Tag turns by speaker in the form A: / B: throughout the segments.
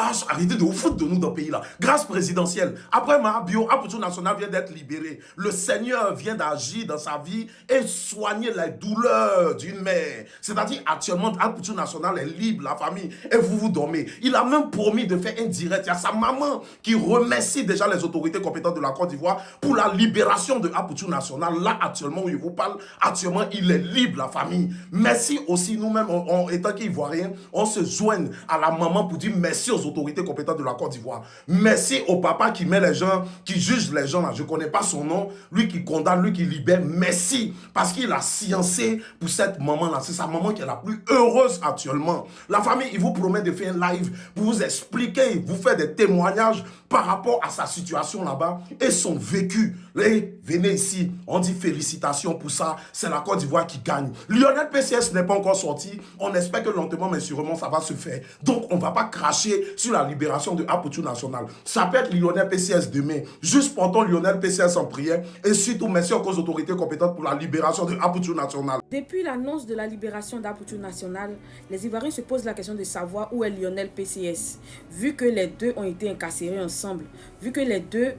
A: grâce, arrêtez de vous foutre de nous dans le pays là, grâce présidentielle. Après Mahabio, Aputu National vient d'être libéré. Le Seigneur vient d'agir dans sa vie et soigner les douleurs d'une mère. C'est-à-dire, actuellement, Aputu National est libre, la famille, et vous dormez. Il a même promis de faire un direct. Il y a sa maman qui remercie déjà les autorités compétentes de la Côte d'Ivoire pour la libération de Aputu National. Là, actuellement, où je vous parle, actuellement, il est libre, la famille. Merci aussi, nous-mêmes, en étant qu'Ivoiriens, on se joigne à la maman pour dire merci aux autorités compétentes de la Côte d'Ivoire. Merci au papa qui met les gens, qui juge les gens là. Je ne connais pas son nom. Lui qui condamne, lui qui libère. Merci. Parce qu'il a sciencé pour cette maman là. C'est sa maman qui est la plus heureuse actuellement. La famille, il vous promet de faire un live pour vous expliquer, vous faire des témoignages par rapport à sa situation là-bas et son vécu. Et venez ici, on dit félicitations pour ça. C'est la Côte d'Ivoire qui gagne. Lionel PCS n'est pas encore sorti. On espère que lentement mais sûrement ça va se faire. Donc on ne va pas cracher sur la libération de Aputu National. Ça peut être Lionel PCS demain. Juste portons Lionel PCS en prière et surtout merci aux autorités compétentes pour la libération de Aputu National.
B: Depuis l'annonce de la libération d'Aputu National, les Ivoiriens se posent la question de savoir où est Lionel PCS. Vu que les deux ont été incarcérés ensemble, vu que les deux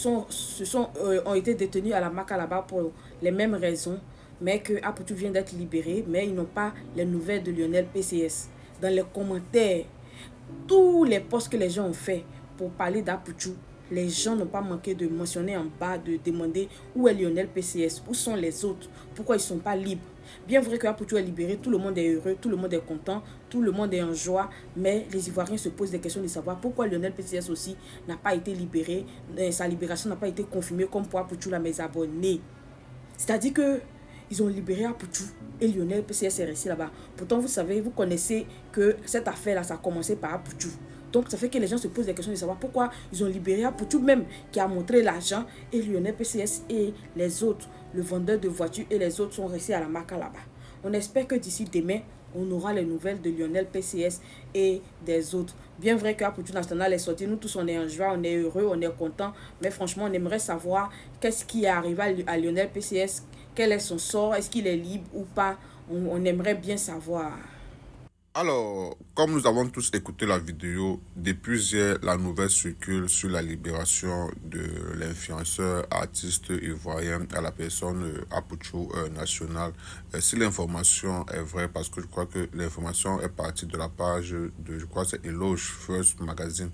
B: ont été détenus à la Makalaba pour les mêmes raisons, mais que Aputu vient d'être libéré, mais ils n'ont pas les nouvelles de Lionel PCS. Dans les commentaires, tous les posts que les gens ont fait pour parler d'Aputu, les gens n'ont pas manqué de mentionner en bas, de demander où est Lionel PCS, où sont les autres, pourquoi ils ne sont pas libres. Bien vrai que Aputu est libéré, tout le monde est heureux, tout le monde est content, tout le monde est en joie, mais les Ivoiriens se posent des questions de savoir pourquoi Lionel PCS aussi n'a pas été libéré, sa libération n'a pas été confirmée comme pour Aputu là, mes abonnés. C'est-à-dire que ils ont libéré Aputu et Lionel PCS est resté là-bas. Pourtant, vous savez, vous connaissez que cette affaire-là, ça a commencé par Aputu. Donc, ça fait que les gens se posent des questions de savoir pourquoi ils ont libéré Aputu même, qui a montré l'argent, et Lionel PCS et les autres, le vendeur de voitures et les autres sont restés à la Maca là-bas. On espère que d'ici demain, on aura les nouvelles de Lionel PCS et des autres. Bien vrai que Aputu National est sorti, nous tous on est en joie, on est heureux, on est content, mais franchement on aimerait savoir qu'est-ce qui est arrivé à Lionel PCS, quel est son sort, est-ce qu'il est libre ou pas, on aimerait bien savoir.
C: Alors, comme nous avons tous écouté la vidéo, depuis hier, la nouvelle circule sur la libération de l'influenceur artiste ivoirien à la personne Aputu National. Si l'information est vraie, parce que je crois que l'information est partie de la page de, je crois que c'est Eloge First Magazine,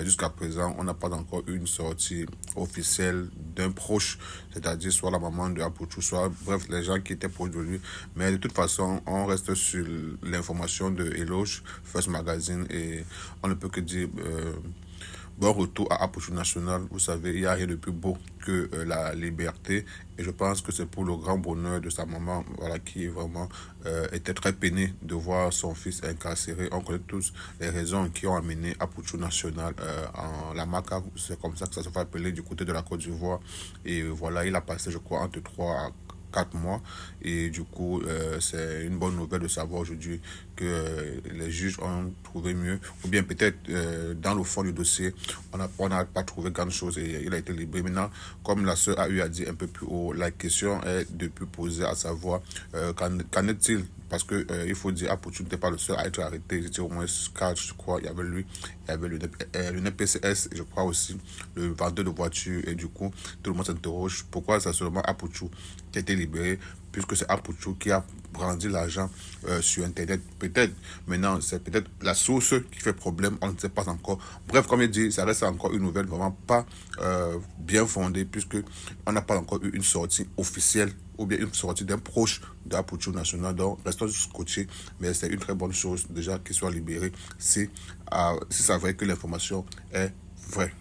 C: jusqu'à présent, on n'a pas encore eu une sortie officielle d'un proche, c'est-à-dire soit la maman de Aputu, soit, bref, les gens qui étaient proches de lui. Mais de toute façon, on reste sur l'information de Eloge First Magazine et on ne peut que dire bon retour à Aputu National. Vous savez, il n'y a rien de plus beau que la liberté et je pense que c'est pour le grand bonheur de sa maman, voilà, qui vraiment était très peinée de voir son fils incarcéré. On connaît tous les raisons qui ont amené Aputu National en la Maca, c'est comme ça que ça se fait appeler du côté de la Côte d'Ivoire et voilà, il a passé je crois entre 3 à 4 mois et du coup c'est une bonne nouvelle de savoir aujourd'hui que les juges ont trouvé mieux ou bien peut-être dans le fond du dossier on n'a pas trouvé grand chose et il a été libéré. Maintenant, comme la sœur a eu à dire un peu plus haut, la question est depuis posée à savoir qu'en est-il, parce que il faut dire Aputu n'était pas le seul à être arrêté. Il était au moins 4, je crois. Il y avait lui, il y avait le NPCS et je crois aussi le vendeur de voitures. Et du coup, tout le monde s'interroge pourquoi c'est seulement Aputu qui a été libéré, puisque c'est Aputu qui a brandi l'argent sur Internet. Peut-être, maintenant, c'est peut-être la source qui fait problème, on ne sait pas encore. Bref, comme il dit, ça reste encore une nouvelle vraiment pas bien fondée, puisque on n'a pas encore eu une sortie officielle ou bien une sortie d'un proche d'Aputu National. Donc, restons scotchés, mais c'est une très bonne chose déjà qu'il soit libéré si c'est vrai que l'information est vraie.